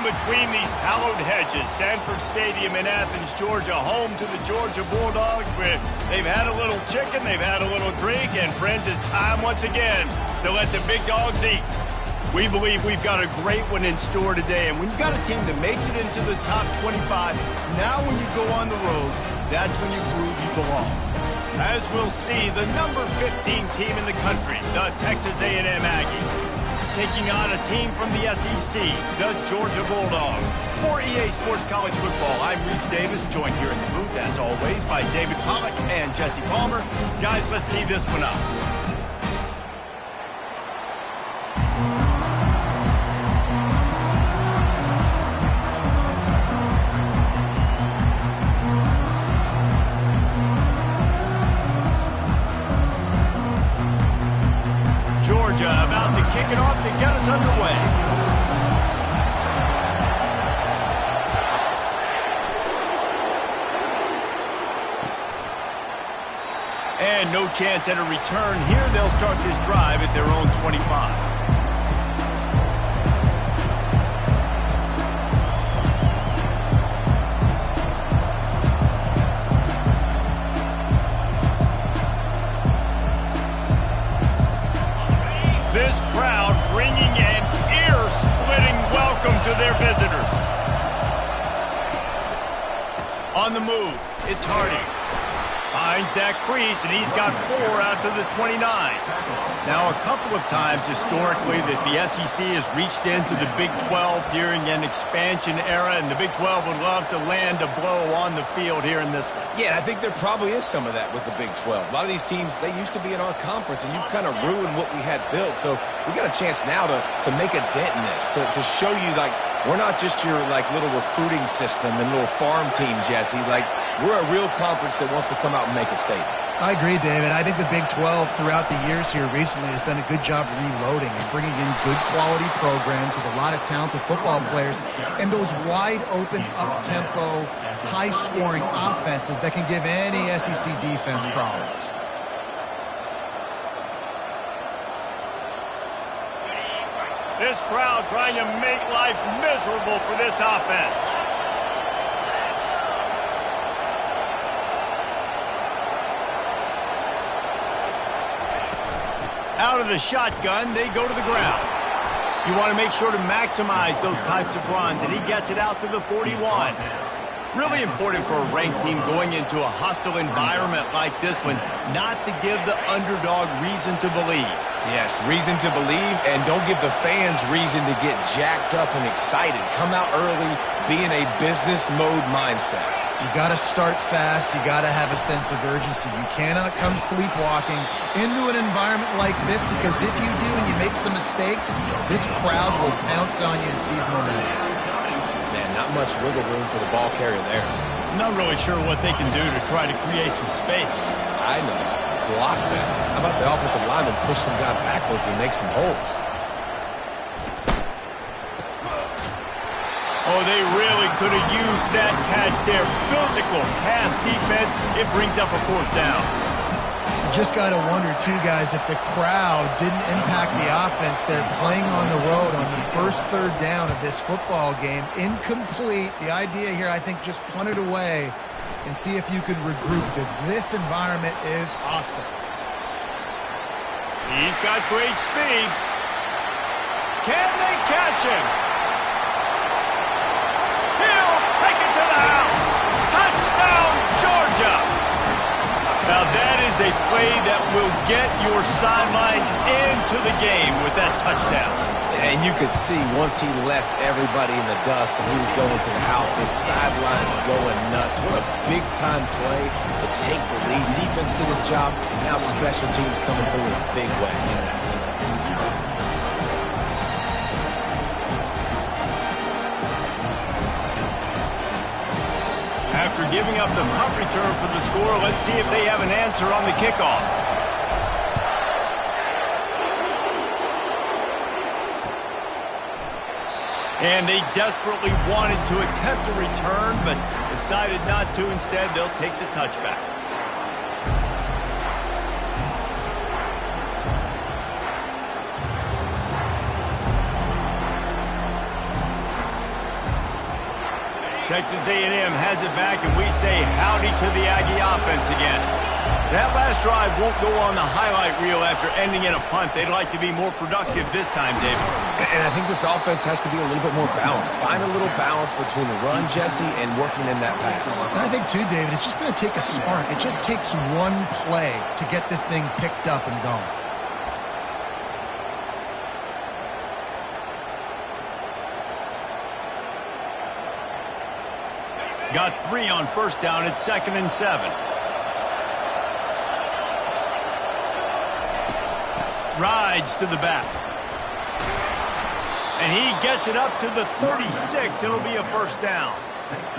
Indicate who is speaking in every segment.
Speaker 1: between these hallowed hedges. Sanford Stadium in Athens, Georgia, home to the Georgia Bulldogs. Where they've had a little chicken, they've had a little drink, and friends, it's time once again to let the big dogs eat. We believe we've got a great one in store today, and when you've got a team that makes it into the top 25, now when you go on the road, that's when you prove you belong. As we'll see, the number 15 team in the country, the Texas A&M Aggies, taking on a team from the SEC, the Georgia Bulldogs. For EA Sports College Football, I'm Reese Davis, joined here in the booth, as always, by David Pollack and Jesse Palmer. Guys, let's tee this one up. Georgia about to kick it off to get us underway. And no chance at a return here. They'll start this drive at their own 25. This crowd bringing an ear-splitting welcome to their visitors. On the move, it's Hardy. Finds that crease, and he's got 4 out to the 29. Now, a couple of times historically that the SEC has reached into the Big 12 during an expansion era, and the Big 12 would love to land a blow on the field here in this one.
Speaker 2: Yeah, I think there probably is some of that with the Big 12. A lot of these teams, they used to be in our conference, and you've kind of ruined what we had built. So we got a chance now to make a dent in this, to show you, like, we're not just your, like, little recruiting system and little farm team, Jesse. Like, we're a real conference that wants to come out and make a statement.
Speaker 3: I agree, David. I think the Big 12 throughout the years here recently has done a good job reloading and bringing in good quality programs with a lot of talented football players and those wide open, up-tempo, high-scoring offenses that can give any SEC defense problems.
Speaker 1: This crowd trying to make life miserable for this offense. Out of the shotgun, they go to the ground. You want to make sure to maximize those types of runs, and he gets it out to the 41. Really important for a ranked team going into a hostile environment like this one, not to give the underdog reason to believe.
Speaker 2: Yes, reason to believe, and don't give the fans reason to get jacked up and excited. Come out early, be in a business mode mindset.
Speaker 3: You got to start fast. You got to have a sense of urgency. You cannot come sleepwalking into an environment like this, because if you do and you make some mistakes, this crowd will pounce on you and seize momentum.
Speaker 2: Man, not much wiggle room for the ball carrier there.
Speaker 1: Not really sure what they can do to try to create some space.
Speaker 2: I know. Block that. How about the offensive lineman push some guy backwards and make some holes?
Speaker 1: Oh, they really could have used that catch there. Physical pass defense. It brings up a 4th down.
Speaker 3: You just got to wonder, too, guys, if the crowd didn't impact the offense. They're playing on the road on the first 3rd down of this football game. Incomplete. The idea here, I think, just punt it away and see if you could regroup, because this environment is hostile.
Speaker 1: He's got great speed. Can they catch him? Take it to the house. Touchdown, Georgia. Now that is a play that will get your sidelines into the game with that touchdown.
Speaker 2: And you could see once he left everybody in the dust and he was going to the house, the sidelines going nuts. What a big-time play to take the lead. Defense did his job. Now special teams coming through in a big way.
Speaker 1: After giving up the punt return for the score, let's see if they have an answer on the kickoff. And they desperately wanted to attempt a return, but decided not to. Instead, they'll take the touchback. Texas A&M has it back, and we say howdy to the Aggie offense again. That last drive won't go on the highlight reel after ending in a punt. They'd like to be more productive this time, David.
Speaker 2: And I think this offense has to be a little bit more balanced. Find a little balance between the run, Jesse, and working in that pass.
Speaker 3: And I think, too, David, it's just going to take a spark. It just takes one play to get this thing picked up and going.
Speaker 1: Got 3 on first down. It's 2nd and 7. Rides to the back. And he gets it up to the 36. It'll be a first down.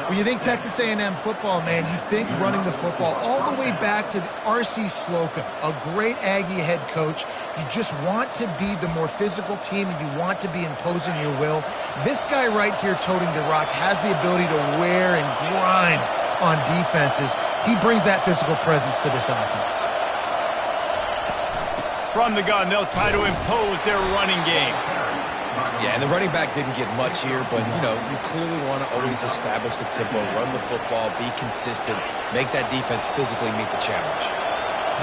Speaker 3: When you think Texas A&M football, man, you think running the football all the way back to R.C. Slocum, a great Aggie head coach. You just want to be the more physical team, and you want to be imposing your will. This guy right here toting the rock has the ability to wear and grind on defenses. He brings that physical presence to this offense.
Speaker 1: From the gun, they'll try to impose their running game.
Speaker 2: Yeah, and the running back didn't get much here, but, you know, you clearly want to always establish the tempo, run the football, be consistent, make that defense physically meet the challenge.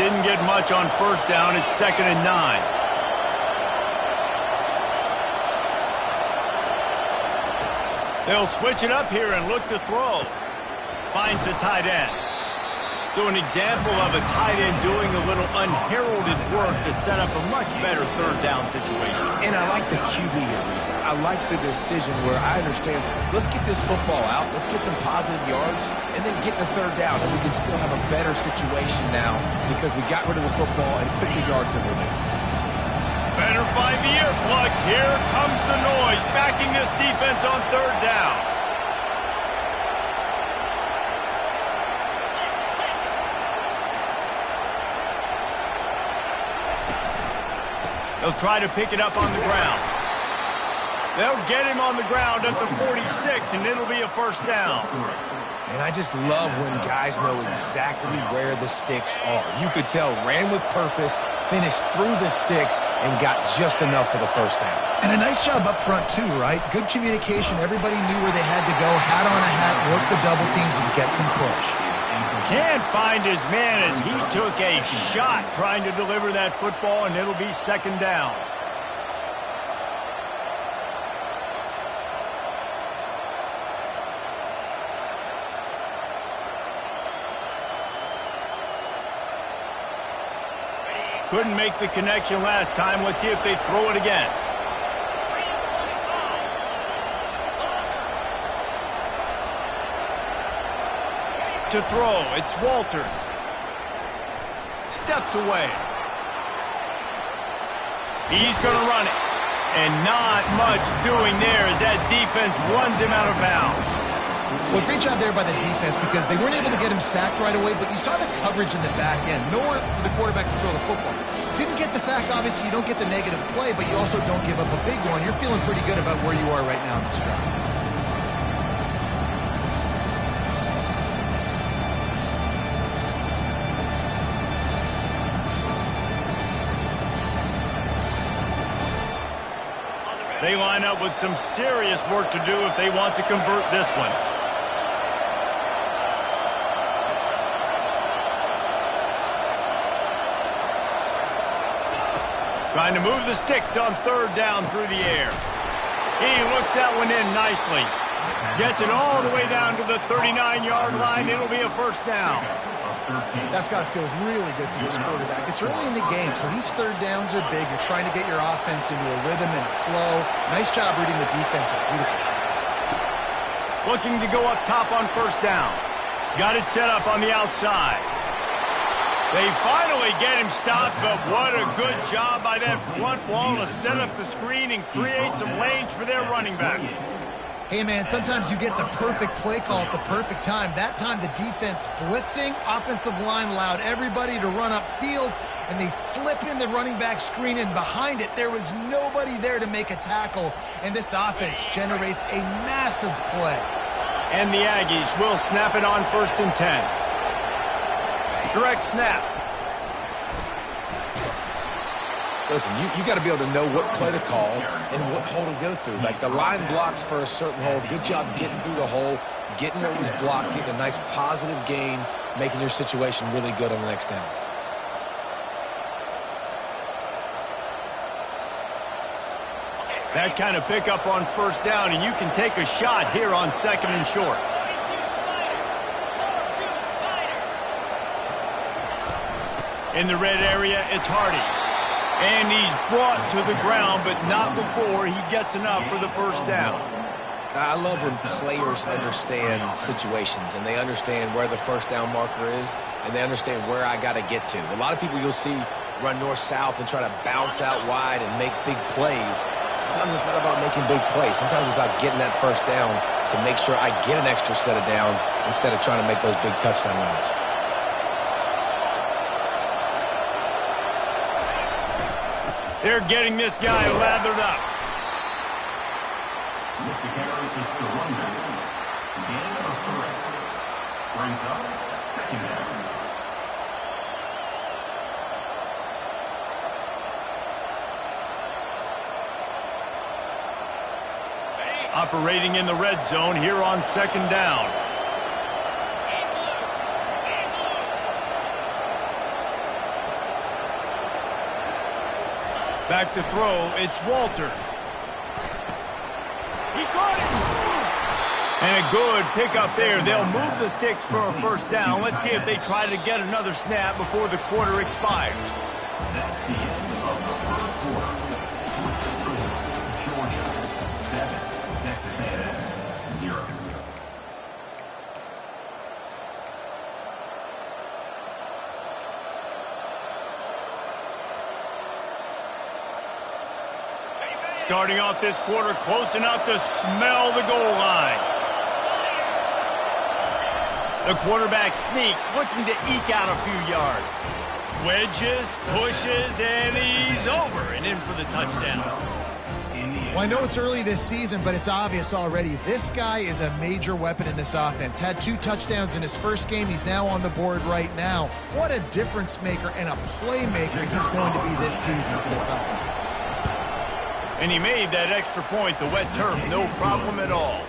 Speaker 1: Didn't get much on first down. It's 2nd and 9. They'll switch it up here and look to throw. Finds the tight end. So an example of a tight end doing a little unheralded work to set up a much better third down situation.
Speaker 2: And I like the QB here, Reese. I like the decision where I understand, let's get this football out, let's get some positive yards, and then get to third down, and we can still have a better situation now because we got rid of the football and took the yards that were there.
Speaker 1: Better find the earplugs. Here comes the noise, backing this defense on third down. They'll try to pick it up on the ground. They'll get him on the ground at the 46, and it'll be a first down.
Speaker 2: And I just love when guys know exactly where the sticks are. You could tell, ran with purpose, finished through the sticks, and got just enough for the first down.
Speaker 3: And a nice job up front, too, right? Good communication. Everybody knew where they had to go. Hat on a hat, work the double teams, and get some push.
Speaker 1: Can't find his man as he took a shot trying to deliver that football, and it'll be 2nd down. Couldn't make the connection last time. Let's see if they throw it again. To throw, it's Walters. Steps away. He's going to run it. And not much doing there as that defense runs him out of bounds.
Speaker 3: Well, great job there by the defense because they weren't able to get him sacked right away, but you saw the coverage in the back end. Nowhere for the quarterback to throw the football. Didn't get the sack, obviously. You don't get the negative play, but you also don't give up a big one. You're feeling pretty good about where you are right now in this drive.
Speaker 1: They line up with some serious work to do if they want to convert this one. Trying to move the sticks on third down through the air. He looks that one in nicely. Gets it all the way down to the 39-yard line. It'll be a first down.
Speaker 3: That's got to feel really good for this quarterback. It's early in the game, so these third downs are big. You're trying to get your offense into a rhythm and flow. Nice job reading the defense. Beautiful pass.
Speaker 1: Looking to go up top on first down. Got it set up on the outside. They finally get him stopped, but what a good job by that front wall to set up the screen and create some lanes for their running back.
Speaker 3: Hey, man, sometimes you get the perfect play call at the perfect time. That time, the defense blitzing, offensive line allowed everybody to run upfield, and they slip in the running back screen, and behind it, there was nobody there to make a tackle, and this offense generates a massive play.
Speaker 1: And the Aggies will snap it on 1st and 10. Direct snap.
Speaker 2: Listen, you got to be able to know what play to call and what hole to go through. Like the line blocks for a certain hole. Good job getting through the hole, getting what was blocked, getting a nice positive gain, making your situation really good on the next down.
Speaker 1: That kind of pickup on first down, and you can take a shot here on 2nd and short. In the red area, it's Hardy. And he's brought to the ground, but not before he gets enough for the first down.
Speaker 2: I love when players understand situations, and they understand where the first down marker is, and they understand where I got to get to. A lot of people you'll see run north-south and try to bounce out wide and make big plays. Sometimes it's not about making big plays. Sometimes it's about getting that first down to make sure I get an extra set of downs instead of trying to make those big touchdown runs.
Speaker 1: They're getting this guy lathered up. Operating in the red zone here on 2nd down. Back to throw, it's Walters. He caught it! And a good pickup there. They'll move the sticks for a first down. Let's see if they try to get another snap before the quarter expires.
Speaker 4: That's the end of the first quarter. Georgia 7, Texas A&M 0.
Speaker 1: Starting off this quarter close enough to smell the goal line. The quarterback sneak, looking to eke out a few yards. Wedges, pushes, and he's over and in for the touchdown.
Speaker 3: Well, I know it's early this season, but it's obvious already. This guy is a major weapon in this offense. Had 2 touchdowns in his first game. He's now on the board right now. What a difference maker and a playmaker he's going to be this season for this offense.
Speaker 1: And he made that extra point, the wet turf, no problem at all.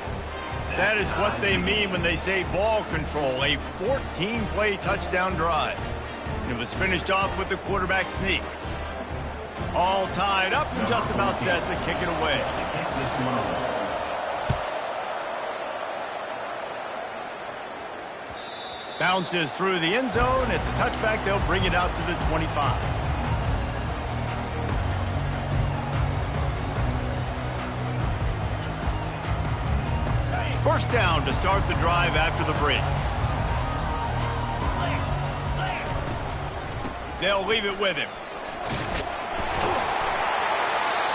Speaker 1: That is what they mean when they say ball control, a 14-play touchdown drive. It was finished off with the quarterback sneak. All tied up and just about set to kick it away. Bounces through the end zone. It's a touchback. They'll bring it out to the 25. First down to start the drive after the break. They'll leave it with him.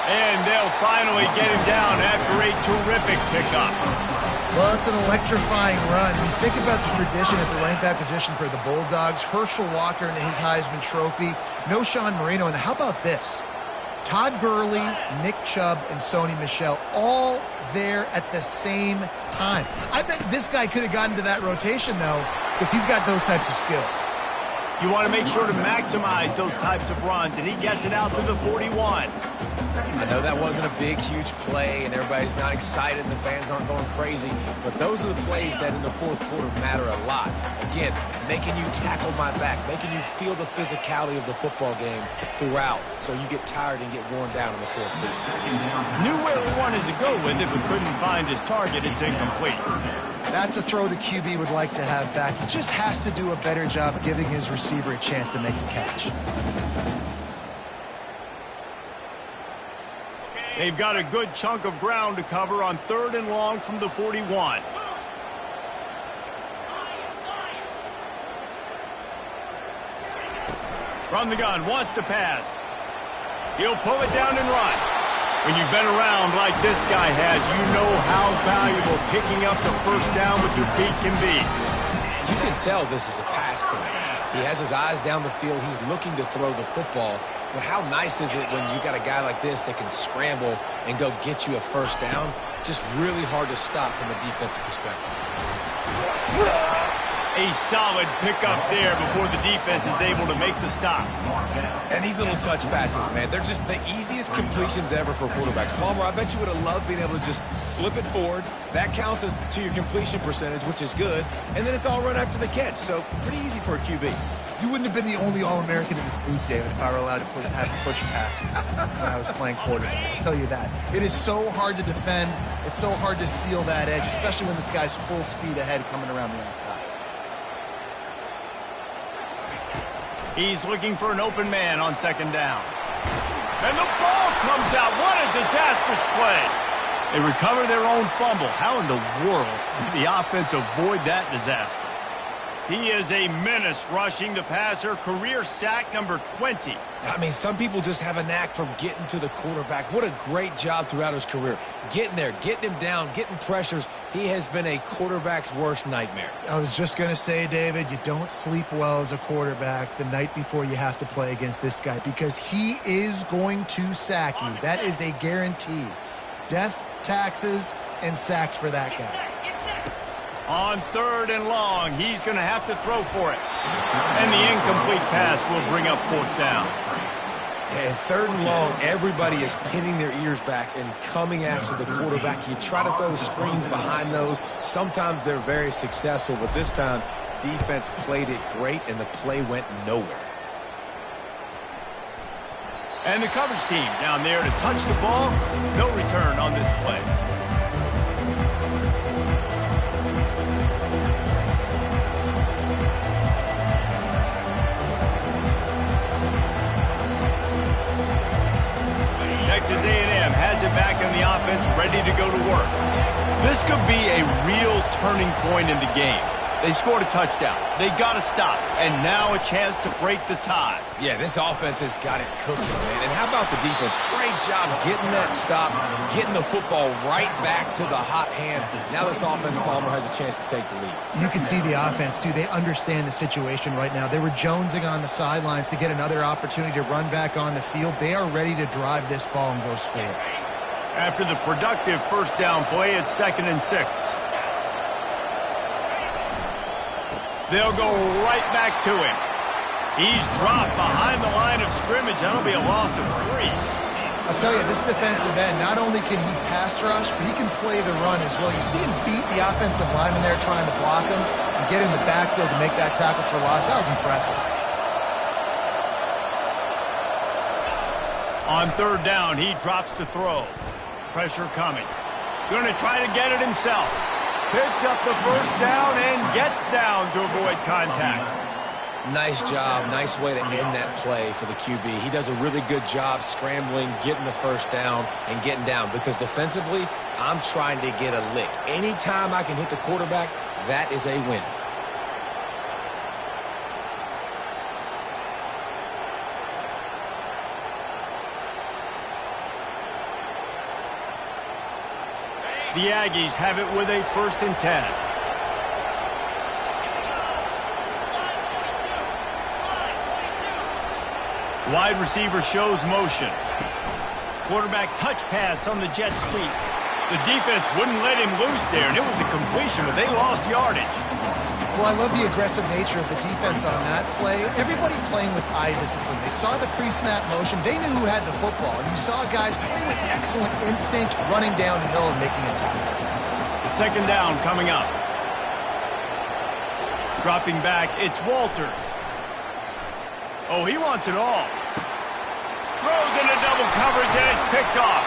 Speaker 1: And they'll finally get him down after a terrific pickup.
Speaker 3: Well, it's an electrifying run. You think about the tradition at the running back position for the Bulldogs. Herschel Walker and his Heisman Trophy. No Sean Marino. And how about this? Todd Gurley, Nick Chubb, and Sony Michel all there at the same time. I bet this guy could have gotten to that rotation, though, because he's got those types of skills.
Speaker 1: You want to make sure to maximize those types of runs, and he gets it out to the 41.
Speaker 2: I know that wasn't a big, huge play, and everybody's not excited, and the fans aren't going crazy, but those are the plays that in the fourth quarter matter a lot. Again, making you tackle my back, making you feel the physicality of the football game throughout, so you get tired and get worn down in the fourth quarter.
Speaker 1: Knew where he wanted to go with it, but couldn't find his target. It's incomplete.
Speaker 3: That's a throw the QB would like to have back. He just has to do a better job giving his receiver a chance to make a catch.
Speaker 1: They've got a good chunk of ground to cover on 3rd and long from the 41. From the gun, wants to pass. He'll pull it down and run. When you've been around like this guy has, you know how valuable picking up the first down with your feet can be.
Speaker 2: You can tell this is a pass play. He has his eyes down the field. He's looking to throw the football. But how nice is it when you got a guy like this that can scramble and go get you a first down? Just really hard to stop from a defensive perspective.
Speaker 1: A solid pickup there before the defense is able to make the stop.
Speaker 2: And these little touch passes, man, they're just the easiest completions ever for quarterbacks. Palmer, I bet you would have loved being able to just flip it forward. That counts as to your completion percentage, which is good. And then it's all run after the catch, so pretty easy for a QB.
Speaker 3: You wouldn't have been the only All-American in this booth, David, if I were allowed to have push passes when I was playing quarterback. I'll tell you that. It is so hard to defend. It's so hard to seal that edge, especially when this guy's full speed ahead coming around the outside.
Speaker 1: He's looking for an open man on second down. And the ball comes out. What a disastrous play. They recover their own fumble. How in the world did the offense avoid that disaster? He is a menace rushing the passer. Career sack number 20.
Speaker 2: I mean, some people just have a knack for getting to the quarterback. What a great job throughout his career. Getting there, getting him down, getting pressures. He has been a quarterback's worst nightmare.
Speaker 3: I was just going to say, David, you don't sleep well as a quarterback the night before you have to play against this guy because he is going to sack you. That is a guarantee. Death, taxes, and sacks for that guy.
Speaker 1: On third and long, he's going to have to throw for it. And the incomplete pass will bring up fourth down.
Speaker 2: And third and long, everybody is pinning their ears back and coming after the quarterback. You try to throw screens behind those. Sometimes they're very successful, but this time, defense played it great, and the play went nowhere.
Speaker 1: And the coverage team down there to touch the ball. No return on this play. Texas A&M has it back in the offense, ready to go to work. This could be a real turning point in the game. They scored a touchdown. They got to stop. And now a chance to break the tie.
Speaker 2: Yeah, this offense has got it cooking, man. And how about the defense? Great job getting that stop, getting the football right back to the hot hand. Now this offense, Palmer, has a chance to take the lead.
Speaker 3: You can see the offense, too. They understand the situation right now. They were jonesing on the sidelines to get another opportunity to run back on the field. They are ready to drive this ball and go score.
Speaker 1: After the productive first down play, it's 2nd and 6. They'll go right back to him. He's dropped behind the line of scrimmage. That'll be a loss of 3.
Speaker 3: I'll tell you, this defensive end, not only can he pass rush, but he can play the run as well. You see him beat the offensive lineman there trying to block him and get in the backfield to make that tackle for loss. That was impressive.
Speaker 1: On third down, he drops to throw. Pressure coming. Going to try to get it himself. Picks up the first down and gets down to avoid contact.
Speaker 2: Nice job. Nice way to end that play for the QB. He does a really good job scrambling, getting the first down, and getting down. Because defensively, I'm trying to get a lick. Anytime I can hit the quarterback, that is a win.
Speaker 1: The Aggies have it with a 1st and 10. Wide receiver shows motion. Quarterback touch pass on the jet sweep. The defense wouldn't let him loose there, and it was a completion, but they lost yardage.
Speaker 3: Well, I love the aggressive nature of the defense on that play. Everybody playing with eye discipline. They saw the pre-snap motion. They knew who had the football. And you saw guys play with excellent instinct, running downhill and making a tackle.
Speaker 1: 2nd down coming up. Dropping back, it's Walters. Oh, he wants it all. Throws into double coverage, and it's picked off.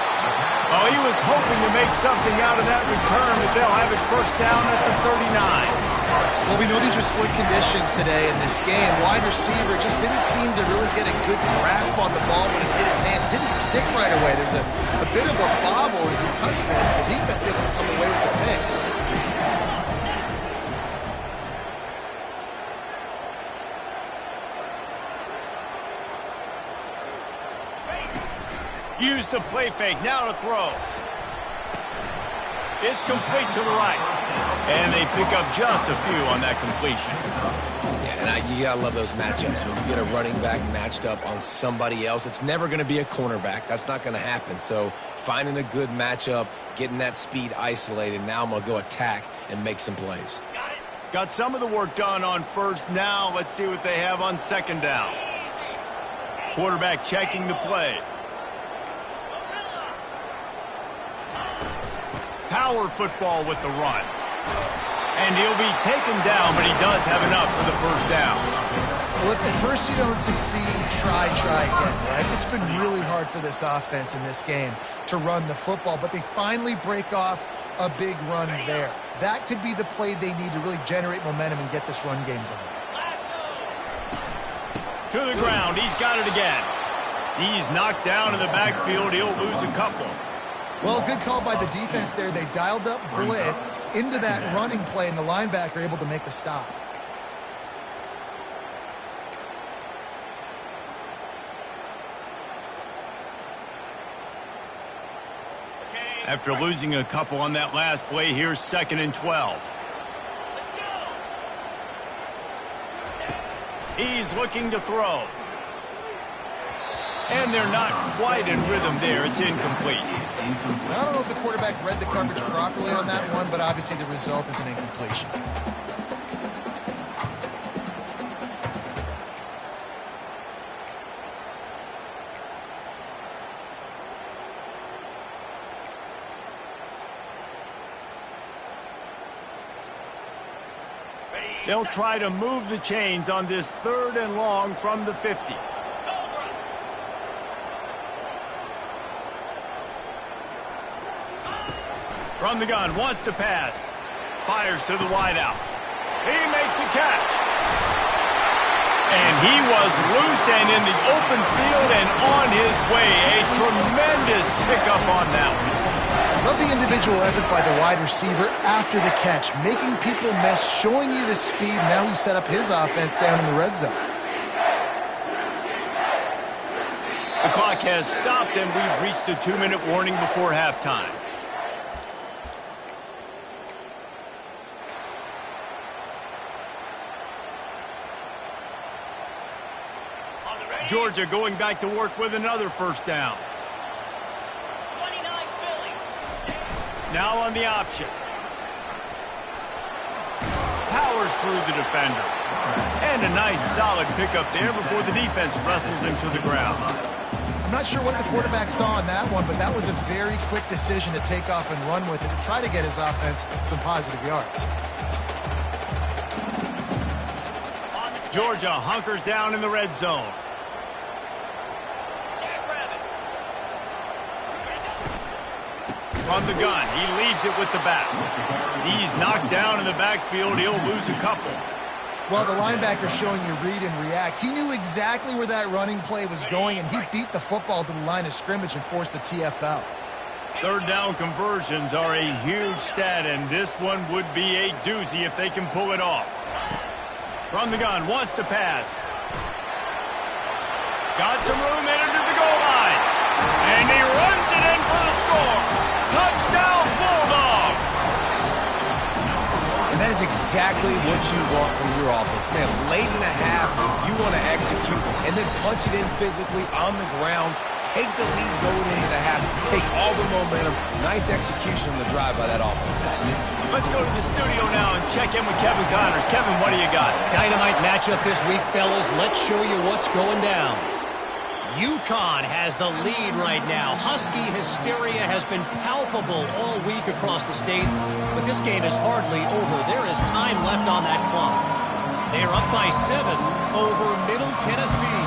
Speaker 1: Oh, he was hoping to make something out of that return, but they'll have it 1st down at the 39.
Speaker 3: Well, we know these are slick conditions today in this game. Wide receiver just didn't seem to really get a good grasp on the ball when it hit his hands. It didn't stick right away. There's a bit of a bobble, and because of it, the defense able to come away with the pick.
Speaker 1: Use the play fake, now to throw. It's complete to the right. And they pick up just a few on that completion.
Speaker 2: Yeah, and you got to love those matchups. When you get a running back matched up on somebody else, it's never going to be a cornerback. That's not going to happen. So finding a good matchup, getting that speed isolated, now I'm going to go attack and make some plays.
Speaker 1: Got some of the work done on first. Now let's see what they have on second down. Quarterback checking the play. Power football with the run. And he'll be taken down, but he does have enough for the first down.
Speaker 3: Well, if at first you don't succeed, try again, right? It's been really hard for this offense in this game to run the football, but they finally break off a big run there. That could be the play they need to really generate momentum and get this run game going.
Speaker 1: To the ground. He's got it again. He's knocked down in the backfield. He'll lose a couple.
Speaker 3: Well, good call by the defense there. They dialed up blitz into that running play, and the linebacker able to make the stop.
Speaker 1: After losing a couple on that last play, here's 2nd and 12. He's looking to throw. And they're not quite in rhythm there. It's incomplete.
Speaker 3: I don't know if the quarterback read the coverage properly on that one, but obviously the result is an incompletion.
Speaker 1: They'll try to move the chains on this 3rd and long from the 50. From the gun, wants to pass. Fires to the wideout. He makes a catch. And he was loose and in the open field and on his way. A tremendous pickup on that one.
Speaker 3: Love the individual effort by the wide receiver after the catch, making people miss, showing you the speed. Now he set up his offense down in the red zone.
Speaker 1: The clock has stopped, and we've reached the 2-minute warning before halftime. Georgia going back to work with another first down. Now on the option. Powers through the defender. And a nice solid pickup there before the defense wrestles him to the ground.
Speaker 3: I'm not sure what the quarterback saw on that one, but that was a very quick decision to take off and run with it to try to get his offense some positive yards.
Speaker 1: Georgia hunkers down in the red zone. On the gun, he leaves it with the back. He's knocked down in the backfield. He'll lose a couple.
Speaker 3: Well, the linebacker showing you read and react. He knew exactly where that running play was going, and he beat the football to the line of scrimmage and forced the TFL.
Speaker 1: 3rd down conversions are a huge stat, and this one would be a doozy if they can pull it off. From the gun, wants to pass. Got some room in under the goal line. And he runs it in for the score. Touchdown, Bulldogs!
Speaker 2: And that is exactly what you want from your offense. Man, late in the half, you want to execute and then punch it in physically on the ground. Take the lead going into the half. Take all the momentum. Nice execution on the drive by that offense.
Speaker 1: Let's go to the studio now and check in with Kevin Connors. Kevin, what do you got?
Speaker 5: Dynamite matchup this week, fellas. Let's show you what's going down. UConn has the lead right now. Husky hysteria has been palpable all week across the state, but this game is hardly over. There is time left on that clock. They are up by 7 over Middle Tennessee.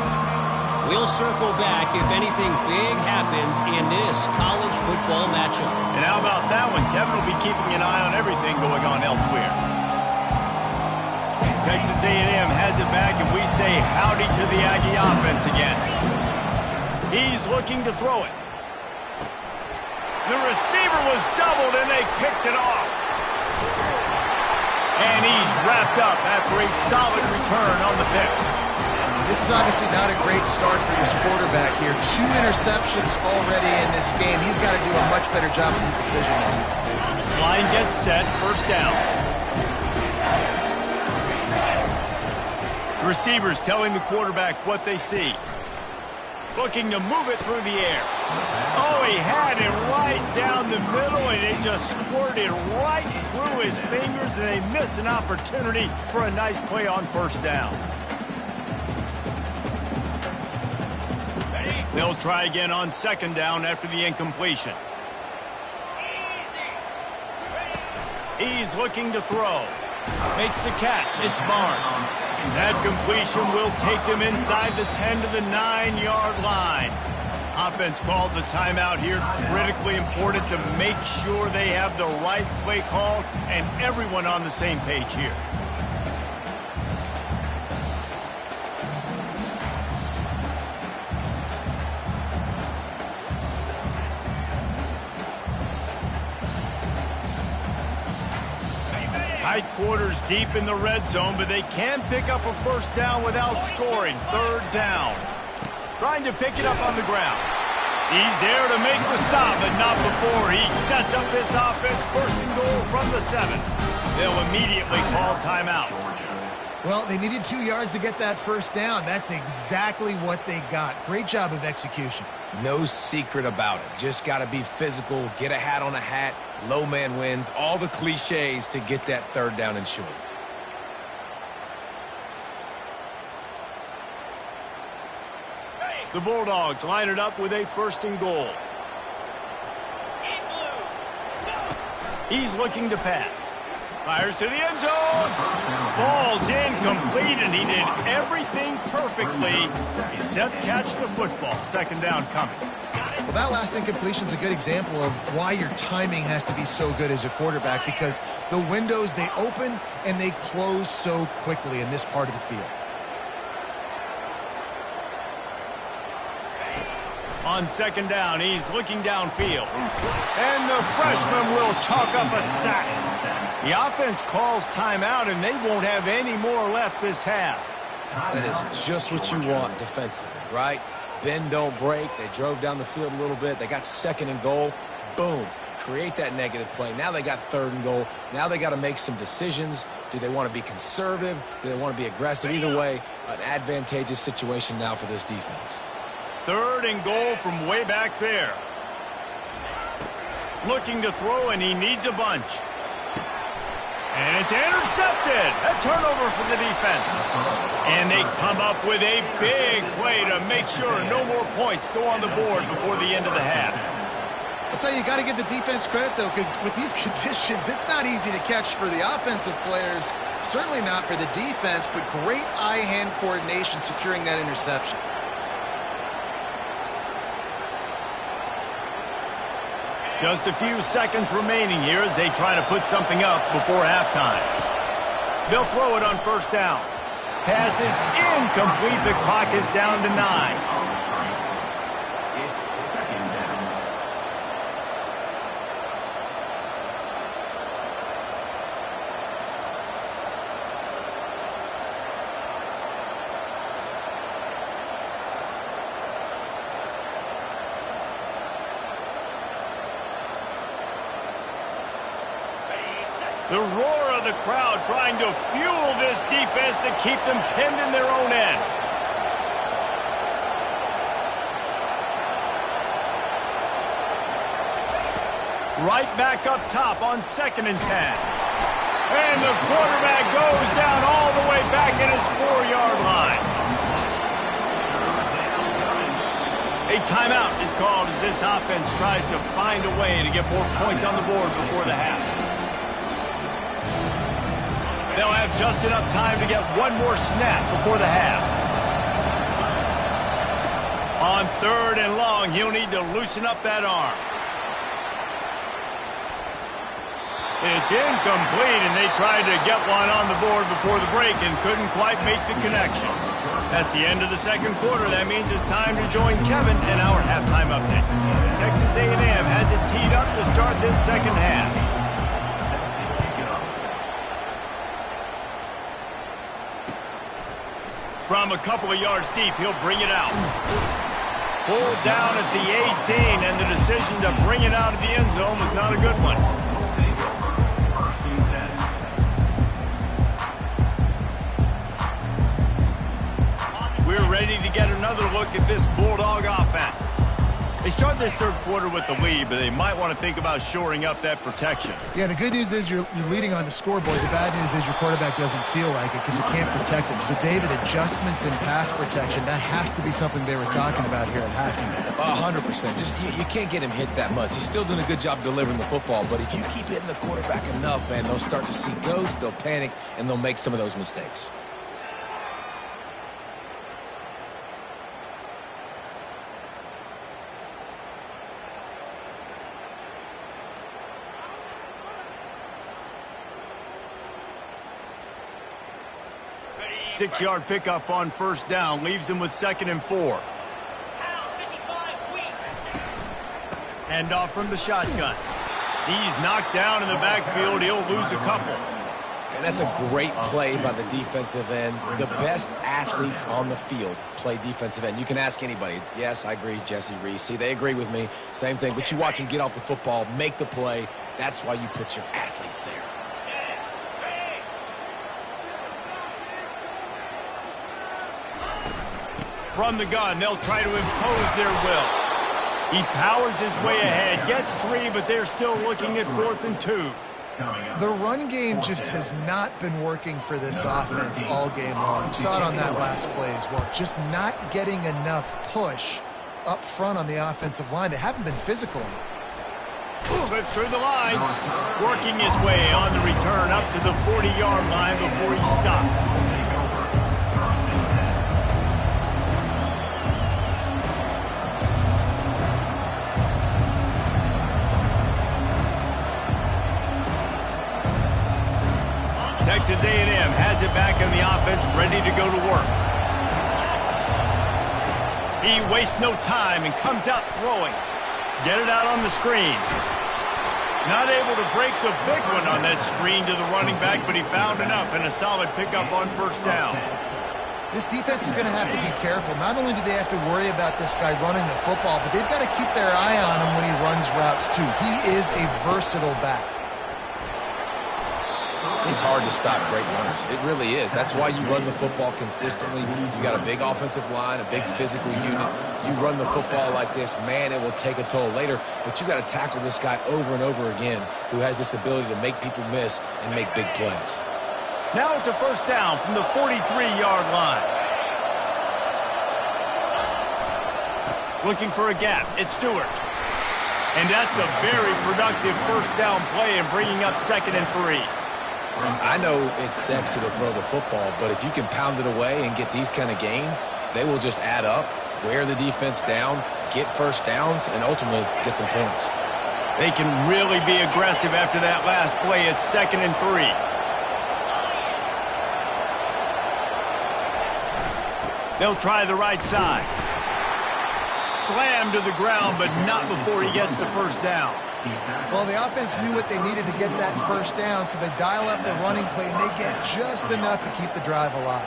Speaker 5: We'll circle back if anything big happens in this college football matchup.
Speaker 1: And how about that one? Kevin will be keeping an eye on everything going on elsewhere. Texas A&M has it back, and we say howdy to the Aggie offense again. He's looking to throw it. The receiver was doubled, and they picked it off. And he's wrapped up after a solid return on the pick.
Speaker 3: This is obviously not a great start for this quarterback here. 2 interceptions already in this game. He's got to do a much better job with his decision-making.
Speaker 1: Line gets set, first down. The receivers telling the quarterback what they see. Looking to move it through the air. Oh, he had it right down the middle, and it just squirted right through his fingers, and they miss an opportunity for a nice play on first down. They'll try again on second down after the incompletion. He's looking to throw. Makes the catch. It's Barnes. That completion will take them inside the 10 to the 9-yard line. Offense calls a timeout here. Critically important to make sure they have the right play call and everyone on the same page here. Tight quarters deep in the red zone, but they can pick up a first down without scoring. Third down. Trying to pick it up on the ground. He's there to make the stop, but not before he sets up this offense. First and goal from the 7. They'll immediately call timeout.
Speaker 3: Well, they needed 2 yards to get that first down. That's exactly what they got. Great job of execution.
Speaker 2: No secret about it. Just got to be physical, get a hat on a hat, low man wins, all the cliches to get that third down and short.
Speaker 1: The Bulldogs line it up with a first and goal. He's looking to pass. Fires to the end zone. Falls incomplete, and he did everything perfectly except catch the football. Second down coming.
Speaker 3: Well, that last incompletion is a good example of why your timing has to be so good as a quarterback, because the windows, they open and they close so quickly in this part of the field.
Speaker 1: On second down, he's looking downfield. And the freshman will chalk up a sack. The offense calls timeout, and they won't have any more left this half.
Speaker 2: That is just what you want defensively, right? Bend, don't break. They drove down the field a little bit. They got second and goal. Boom. Create that negative play. Now they got third and goal. Now they got to make some decisions. Do they want to be conservative? Do they want to be aggressive? Either way, an advantageous situation now for this defense.
Speaker 1: Third and goal from way back there. Looking to throw, and he needs a bunch. And it's intercepted. A turnover for the defense. And they come up with a big play to make sure no more points go on the board before the end of the half.
Speaker 3: I'll tell you, you got to give the defense credit, though, because with these conditions, it's not easy to catch for the offensive players. Certainly not for the defense, but great eye-hand coordination securing that interception.
Speaker 1: Just a few seconds remaining here as they try to put something up before halftime. They'll throw it on first down. Pass is incomplete. The clock is down to 9. The roar of the crowd trying to fuel this defense to keep them pinned in their own end. Right back up top on 2nd and 10. And the quarterback goes down all the way back at his 4-yard line. A timeout is called as this offense tries to find a way to get more points on the board before the half. They'll have just enough time to get one more snap before the half. On 3rd and long, he'll need to loosen up that arm. It's incomplete, and they tried to get one on the board before the break and couldn't quite make the connection. That's the end of the second quarter. That means it's time to join Kevin in our halftime update. Texas A&M has it teed up to start this second half. From a couple of yards deep, he'll bring it out. Pulled down at the 18, and the decision to bring it out of the end zone was not a good one. We're ready to get another look at this Bulldog offense. They start this third quarter with the lead, but they might want to think about shoring up that protection.
Speaker 3: Yeah, the good news is you're leading on the scoreboard. The bad news is your quarterback doesn't feel like it because you can't protect him. So, David, adjustments in pass protection, that has to be something they were talking about here at halftime.
Speaker 2: 100%. Just you can't get him hit that much. He's still doing a good job delivering the football, but if you keep hitting the quarterback enough, man, they'll start to see ghosts, they'll panic, and they'll make some of those mistakes.
Speaker 1: Six-yard pickup on first down leaves them with 2nd and 4. Hand off from the shotgun. He's knocked down in the backfield. He'll lose a couple.
Speaker 2: And that's a great play by the defensive end. The best athletes on the field play defensive end. You can ask anybody. Yes, I agree, Jesse Reese. See, they agree with me. Same thing. But you watch him get off the football, make the play. That's why you put your athletes there.
Speaker 1: From the gun, they'll try to impose their will. He powers his way ahead, gets 3, but they're still looking at 4th and 2.
Speaker 3: The run game just has not been working for this offense all game long. You saw it on that last play as well. Just not getting enough push up front on the offensive line. They haven't been physical enough.
Speaker 1: Slips through the line, working his way on the return up to the 40-yard line before he stopped. Texas A&M has it back in the offense, ready to go to work. He wastes no time and comes out throwing. Get it out on the screen. Not able to break the big one on that screen to the running back, but he found enough and a solid pickup on first down.
Speaker 3: This defense is going to have to be careful. Not only do they have to worry about this guy running the football, but they've got to keep their eye on him when he runs routes too. He is a versatile back.
Speaker 2: It's hard to stop great runners. It really is. That's why you run the football consistently. You got a big offensive line, a big physical unit. You run the football like this, man, it will take a toll later. But you got to tackle this guy over and over again who has this ability to make people miss and make big plays.
Speaker 1: Now it's a first down from the 43-yard line. Looking for a gap. It's Stewart. And that's a very productive first down play and bringing up 2nd and 3.
Speaker 2: I know it's sexy to throw the football, but if you can pound it away and get these kind of gains, they will just add up, wear the defense down, get first downs, and ultimately get some points.
Speaker 1: They can really be aggressive after that last play. It's 2nd and 3. They'll try the right side. Slammed to the ground, but not before he gets the first down.
Speaker 3: Well, the offense knew what they needed to get that first down, so they dial up the running play, and they get just enough to keep the drive alive.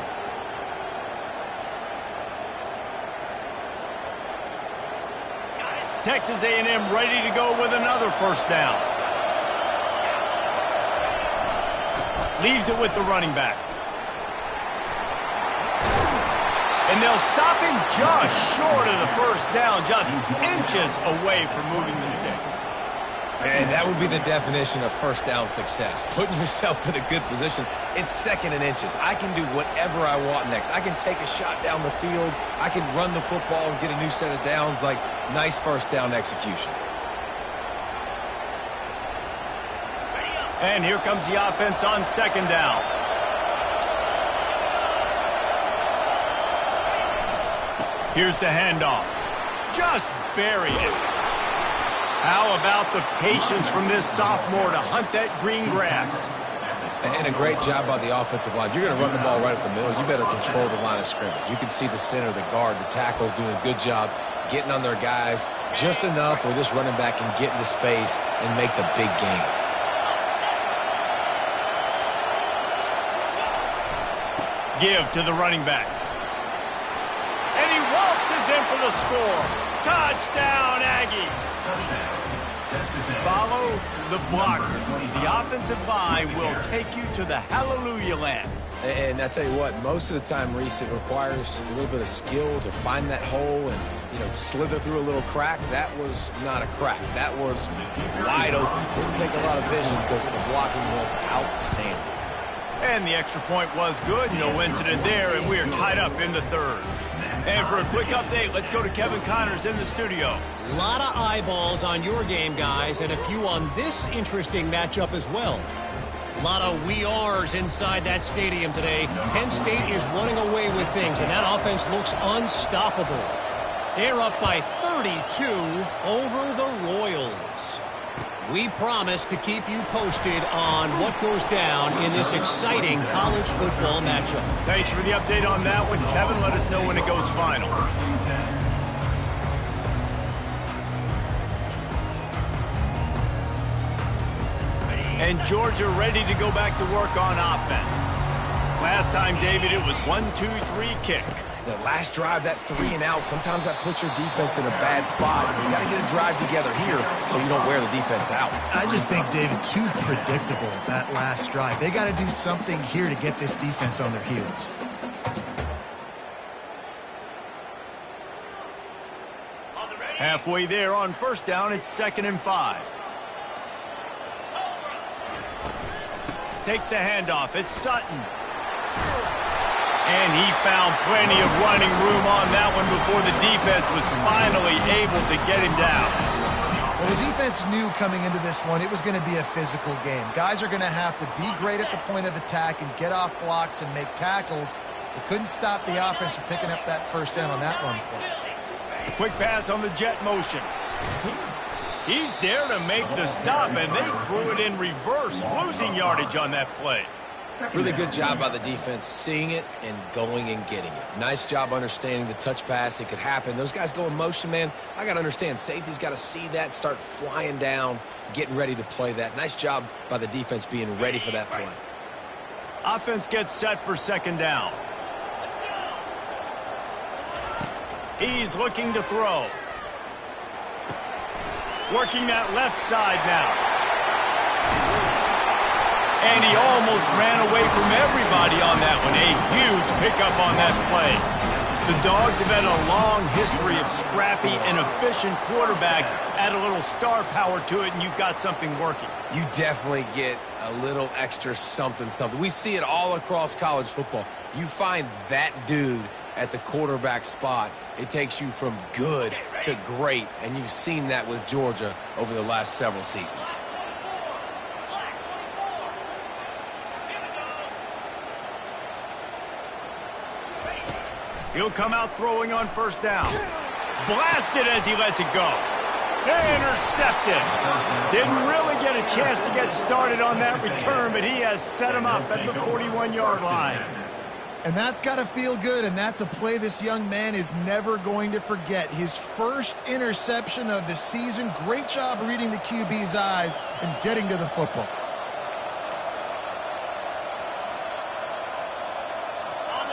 Speaker 1: Texas A&M ready to go with another first down. Leaves it with the running back. And they'll stop him just short of the first down, just inches away from moving the sticks.
Speaker 2: And that would be the definition of first down success. Putting yourself in a good position. It's 2nd and inches. I can do whatever I want next. I can take a shot down the field. I can run the football and get a new set of downs. Like, nice first down execution.
Speaker 1: And here comes the offense on 2nd down. Here's the handoff. Just buried it. How about the patience from this sophomore to hunt that green grass?
Speaker 2: And a great job by the offensive line. If you're going to run the ball right up the middle, you better control the line of scrimmage. You can see the center, the guard, the tackles doing a good job getting on their guys just enough where this running back can get into space and make the big gain.
Speaker 1: Give to the running back. And he waltzes in for the score. Touchdown, Aggies. Follow the blockers. The offensive line will take you to the hallelujah land.
Speaker 2: And I tell you what, most of the time, Reese, it requires a little bit of skill to find that hole and, slither through a little crack. That was not a crack. That was wide open. Didn't take a lot of vision because the blocking was outstanding.
Speaker 1: And the extra point was good. No incident there, and we are tied up in the third. And for a quick update, let's go to Kevin Connors in the studio.
Speaker 5: A lot of eyeballs on your game, guys, and a few on this interesting matchup as well. A lot of we are's inside that stadium today. Penn State is running away with things, and that offense looks unstoppable. They're up by 32 over the Royals. We promise to keep you posted on what goes down in this exciting college football matchup.
Speaker 1: Thanks for the update on that one, Kevin. Let us know when it goes final. And Georgia ready to go back to work on offense. Last time, David, it was 1-2-3 kick.
Speaker 2: The last drive, that 3 and out, sometimes that puts your defense in a bad spot. You got to get a drive together here so you don't wear the defense out.
Speaker 3: I just think, David, too predictable, that last drive. They got to do something here to get this defense on their heels.
Speaker 1: Halfway there on first down, it's 2nd and 5. Takes the handoff. It's Sutton. And he found plenty of running room on that one before the defense was finally able to get him down.
Speaker 3: Well, the defense knew coming into this one it was going to be a physical game. Guys are going to have to be great at the point of attack and get off blocks and make tackles. They couldn't stop the offense from picking up that first down on that run play.
Speaker 1: Quick pass on the jet motion. He's there to make the stop, and they threw it in reverse, losing yardage on that play.
Speaker 2: Really good job by the defense seeing it and going and getting it. Nice job understanding the touch pass. It could happen. Those guys go in motion, man. I got to understand. Safety's got to see that, start flying down, getting ready to play that. Nice job by the defense being ready for that play.
Speaker 1: Offense gets set for 2nd down. He's looking to throw. Working that left side now. And he almost ran away from everybody on that one. A huge pickup on that play. The Dogs have had a long history of scrappy and efficient quarterbacks. Add a little star power to it, and you've got something working.
Speaker 2: You definitely get a little extra something. We see it all across college football. You find that dude at the quarterback spot, it takes you from good to great, and you've seen that with Georgia over the last several seasons.
Speaker 1: He'll come out throwing on first down. Blasted as he lets it go. Intercepted. Didn't really get a chance to get started on that return, but he has set him up at the 41-yard line.
Speaker 3: And that's got to feel good, and that's a play this young man is never going to forget. His first interception of the season. Great job reading the QB's eyes and getting to the football.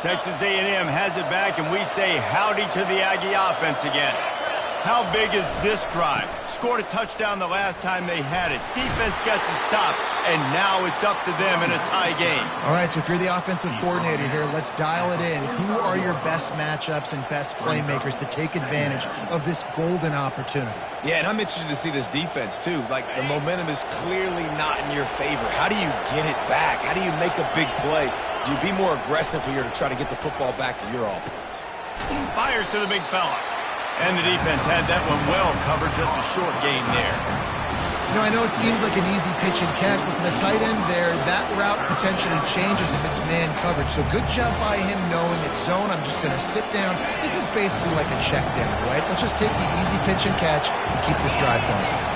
Speaker 1: Texas A&M has it back, and we say howdy to the Aggie offense again. How big is this drive? Scored a touchdown the last time they had it. Defense gets a stop, and now it's up to them in a tie game.
Speaker 3: All right, so if you're the offensive coordinator here, let's dial it in. Who are your best matchups and best playmakers to take advantage of this golden opportunity?
Speaker 2: Yeah, and I'm interested to see this defense, too. Like, the momentum is clearly not in your favor. How do you get it back? How do you make a big play? Do you be more aggressive here to try to get the football back to your offense?
Speaker 1: Fires to the big fella. And the defense had that one well covered, just a short game there.
Speaker 3: You know, I know it seems like an easy pitch and catch, but for the tight end there, that route potentially changes if it's man coverage. So good job by him knowing it's zone. I'm just going to sit down. This is basically like a check down, right? Let's just take the easy pitch and catch and keep this drive going.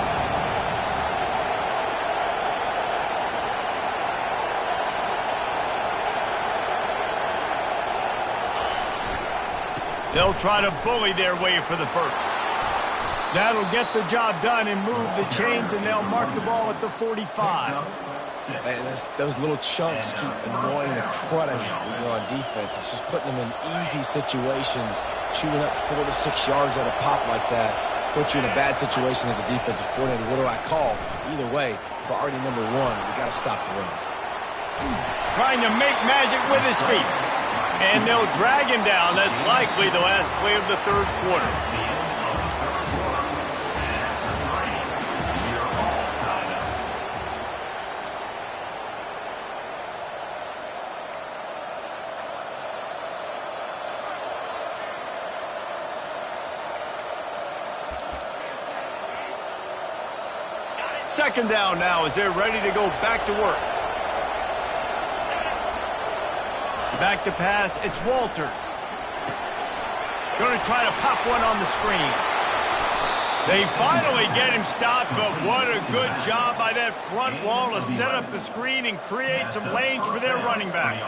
Speaker 1: They'll try to bully their way for the first. That'll get the job done and move the chains, and they'll mark the ball at the 45.
Speaker 2: Man, those little chunks keep annoying the crud out of you when you're on defense. It's just putting them in easy situations, chewing up 4 to 6 yards at a pop like that. put you in a bad situation as a defensive coordinator. What do I call? Either way, priority number one, we got to stop the run.
Speaker 1: Trying to make magic with his feet. And they'll drag him down. That's likely the last play of the third quarter. Second down now as they're ready to go back to work. Back to pass, it's Walters. Going to try to pop one on the screen. They finally get him stopped, but what a good job by that front wall to set up the screen and create some lanes for their running back.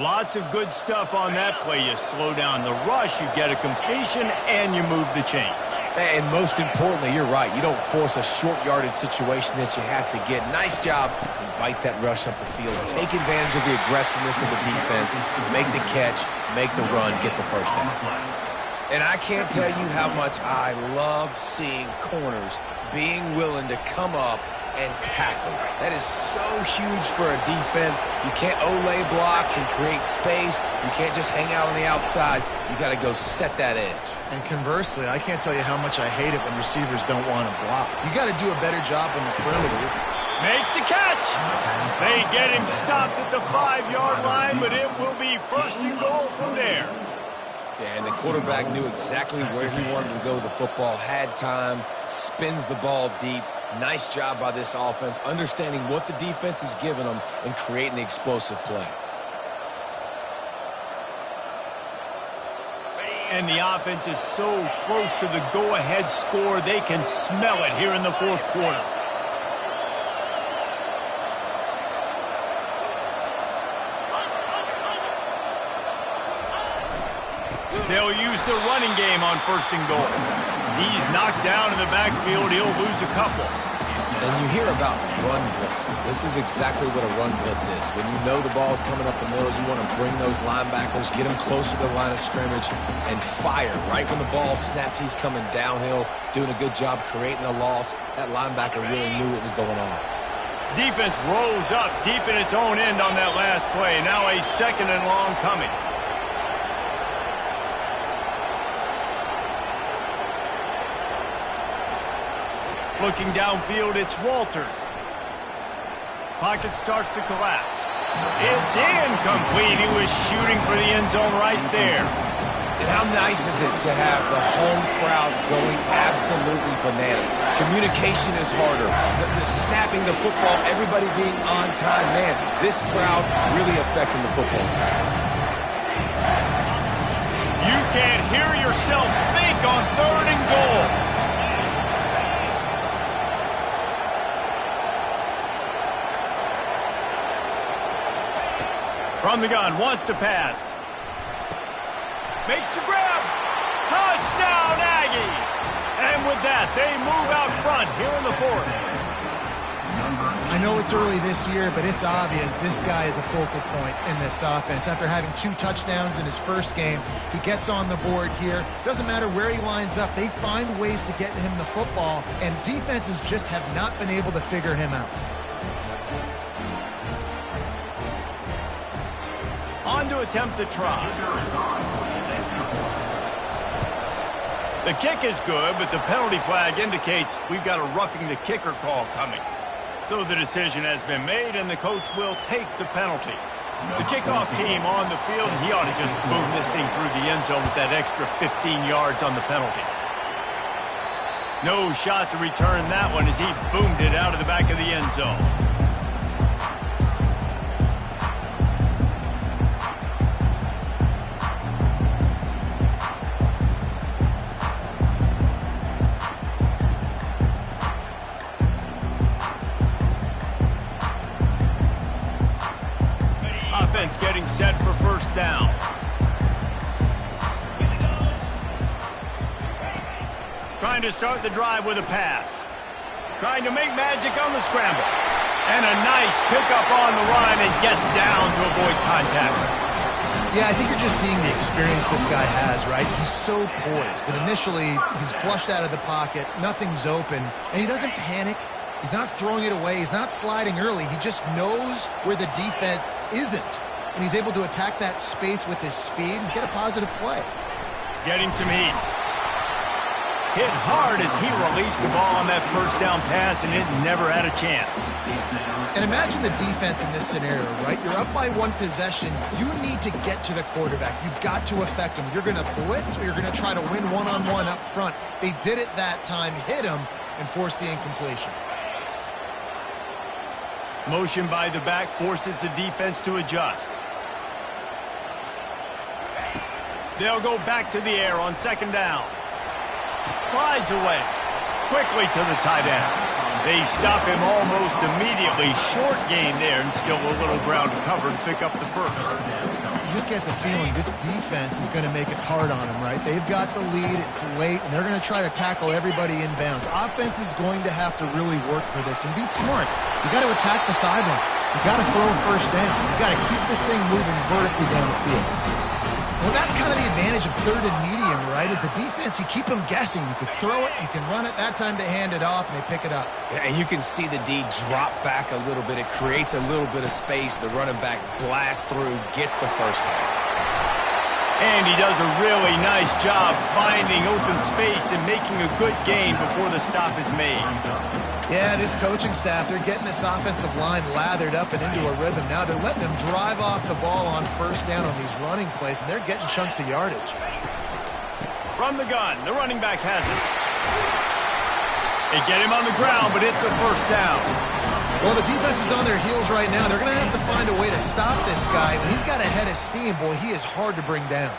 Speaker 1: Lots of good stuff on that play. You slow down the rush, you get a completion, and you move the chains.
Speaker 2: And most importantly, you're right. You don't force a short yardage situation that you have to get. Nice job. Invite that rush up the field. Take advantage of the aggressiveness of the defense. Make the catch, make the run, get the first down. And I can't tell you how much I love seeing corners being willing to come up and tackle. That is so huge for a defense. You can't olay blocks and create space. You can't just hang out on the outside. You got to go set that edge.
Speaker 3: And conversely, I can't tell you how much I hate it when receivers don't want to block. You got to do a better job on the perimeter.
Speaker 1: Makes the catch. They get him stopped at the 5-yard line, but it will be first and goal from there.
Speaker 2: Yeah, and the quarterback knew exactly where he wanted to go with the football, had time, spins the ball deep. Nice job by this offense, understanding what the defense is giving them and creating the explosive play.
Speaker 1: And the offense is so close to the go-ahead score, they can smell it here in the fourth quarter. They'll use the running game on first and goal. He's knocked down in the backfield. He'll lose a couple.
Speaker 2: And you hear about run blitzes. This is exactly what a run blitz is. When you know the ball's coming up the middle, you want to bring those linebackers, get them closer to the line of scrimmage, and fire. Right when the ball snaps, he's coming downhill, doing a good job creating a loss. That linebacker really knew what was going on.
Speaker 1: Defense rolls up deep in its own end on that last play. Now a second and long coming. Looking downfield, it's Walters. Pocket starts to collapse. It's incomplete. He was shooting for the end zone right there.
Speaker 2: And how nice is it to have the home crowd going absolutely bananas? Communication is harder. The snapping the football, everybody being on time. Man, this crowd really affecting the football.
Speaker 1: You can't hear yourself think on third and goal. From the gun, wants to pass. Makes the grab. Touchdown, Aggies! And with that, they move out front here in the fourth.
Speaker 3: I know it's early this year, but it's obvious this guy is a focal point in this offense. After having 2 touchdowns in his first game, he gets on the board here. Doesn't matter where he lines up, they find ways to get him the football, and defenses just have not been able to figure him out.
Speaker 1: On to attempt the try. The kick is good, but the penalty flag indicates we've got a roughing the kicker call coming. So the decision has been made, and the coach will take the penalty. The kickoff team on the field, he ought to just boom this thing through the end zone with that extra 15 yards on the penalty. No shot to return that one as he boomed it out of the back of the end zone. Offense getting set for first down. Trying to start the drive with a pass. Trying to make magic on the scramble. And a nice pickup on the run and gets down to avoid contact.
Speaker 3: Yeah, I think you're just seeing the experience this guy has, right? He's so poised that initially he's flushed out of the pocket, nothing's open, and he doesn't panic. He's not throwing it away. He's not sliding early. He just knows where the defense isn't, and he's able to attack that space with his speed and get a positive play.
Speaker 1: Getting some heat. Hit hard as he released the ball on that first down pass, and it never had a chance.
Speaker 3: And imagine the defense in this scenario, right? You're up by one possession. You need to get to the quarterback. You've got to affect him. You're going to blitz or you're going to try to win one-on-one up front. They did it that time, hit him, and forced the incompletion.
Speaker 1: Motion by the back forces the defense to adjust. They'll go back to the air on second down. Slides away. Quickly to the tight end. They stop him almost immediately. Short gain there and still a little ground to cover and pick up the first.
Speaker 3: You just get the feeling this defense is going to make it hard on him, right? They've got the lead. It's late, and they're going to try to tackle everybody inbounds. Offense is going to have to really work for this and be smart. You got to attack the sidelines. You got to throw first down. You got to keep this thing moving vertically down the field. Well, that's kind of the advantage of third and medium, right? Is the defense, you keep them guessing. You can throw it, you can run it. That time they hand it off, and they pick it up.
Speaker 2: Yeah, and you can see the D drop back a little bit. It creates a little bit of space. The running back blasts through, gets the first down.
Speaker 1: And he does a really nice job finding open space and making a good gain before the stop is made.
Speaker 3: Yeah, this coaching staff, they're getting this offensive line lathered up and into a rhythm. Now they're letting them drive off the ball on first down on these running plays, and they're getting chunks of yardage.
Speaker 1: From the gun, the running back has it. They get him on the ground, but it's a first down.
Speaker 3: Well, the defense is on their heels right now. They're going to have to find a way to stop this guy. When he's got a head of steam, boy, he is hard to bring down.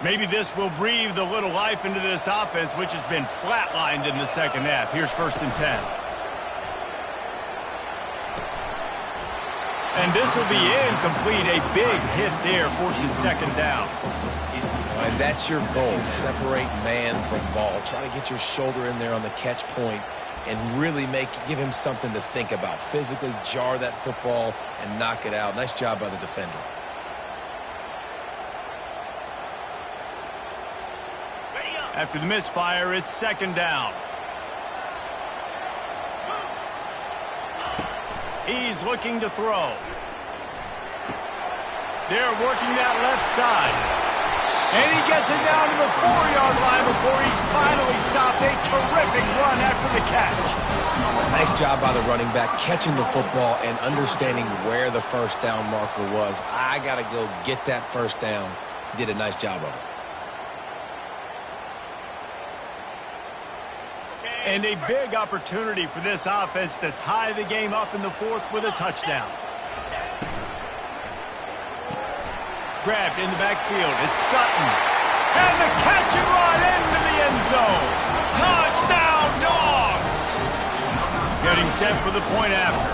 Speaker 1: Maybe this will breathe a little life into this offense, which has been flatlined in the second half. Here's 1st and 10. And this will be incomplete. A big hit there forces second down.
Speaker 2: And that's your goal. Separate man from ball. Try to get your shoulder in there on the catch point and really give him something to think about. Physically jar that football and knock it out. Nice job by the defender.
Speaker 1: After the misfire, it's second down. He's looking to throw. They're working that left side. And he gets it down to the 4-yard line before he's finally stopped. A terrific run after the catch.
Speaker 2: Nice job by the running back, catching the football and understanding where the first down marker was. I got to go get that first down. He did a nice job of it.
Speaker 1: And a big opportunity for this offense to tie the game up in the fourth with a touchdown. Grabbed in the backfield. It's Sutton. And the catch and run into the end zone. Touchdown, Dogs! Getting set for the point after.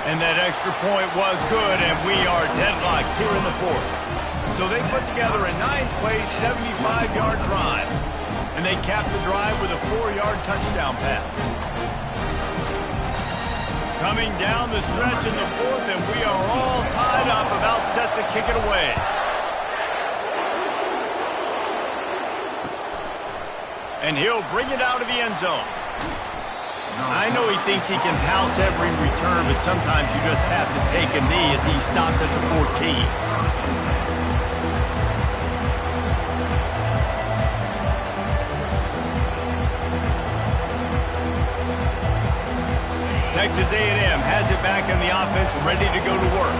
Speaker 1: And that extra point was good, and we are deadlocked here in the fourth. So they put together a 9-play, 75-yard drive. And they cap the drive with a 4-yard touchdown pass. Coming down the stretch in the fourth, and we are all tied up, about set to kick it away. And he'll bring it out of the end zone. I know he thinks he can house every return, but sometimes you just have to take a knee as he stopped at the 14. Texas A&M has it back in the offense, ready to go to work.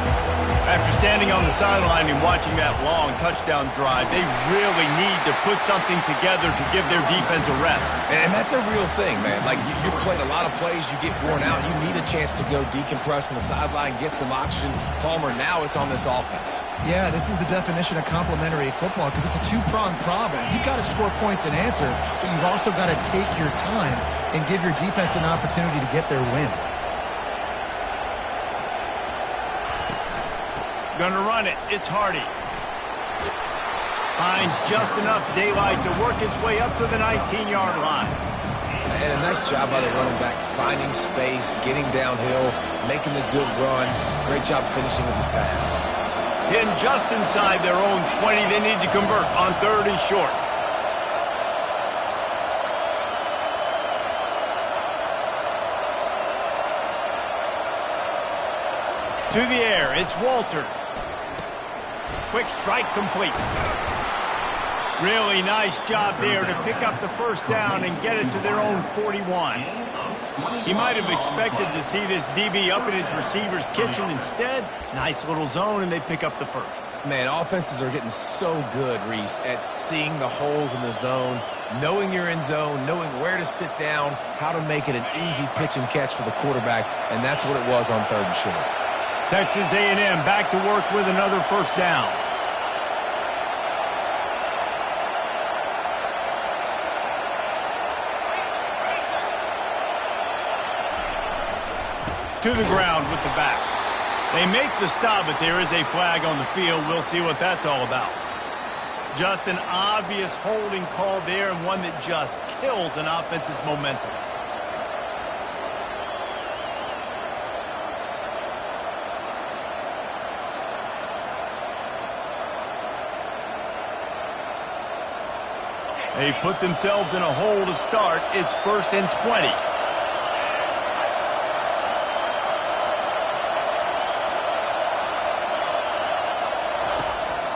Speaker 1: After standing on the sideline and watching that long touchdown drive, they really need to put something together to give their defense a rest.
Speaker 2: And that's a real thing, man. Like, you played a lot of plays, you get worn out, you need a chance to go decompress on the sideline, get some oxygen. Palmer, now it's on this offense.
Speaker 3: Yeah, this is the definition of complementary football because it's a two-pronged problem. You've got to score points and answer, but you've also got to take your time and give your defense an opportunity to get their win.
Speaker 1: Gonna run it. It's Hardy. Finds just enough daylight to work his way up to the 19-yard line.
Speaker 2: And a nice job by the running back, finding space, getting downhill, making the good run. Great job finishing with his pads.
Speaker 1: In just inside their own 20, they need to convert on 3rd and short. To the air, it's Walters. Quick strike complete. Really nice job there to pick up the first down and get it to their own 41. He might have expected to see this DB up in his receiver's kitchen. Instead, nice little zone, and they pick up the first.
Speaker 2: Man, offenses are getting so good, Reese, at seeing the holes in the zone, knowing you're in zone, knowing where to sit down, how to make it an easy pitch and catch for the quarterback, and that's what it was on 3rd and short.
Speaker 1: Texas A&M back to work with another first down. To the ground with the back. They make the stop, but there is a flag on the field. We'll see what that's all about. Just an obvious holding call there, and one that just kills an offense's momentum. They've put themselves in a hole to start. It's 1st and 20.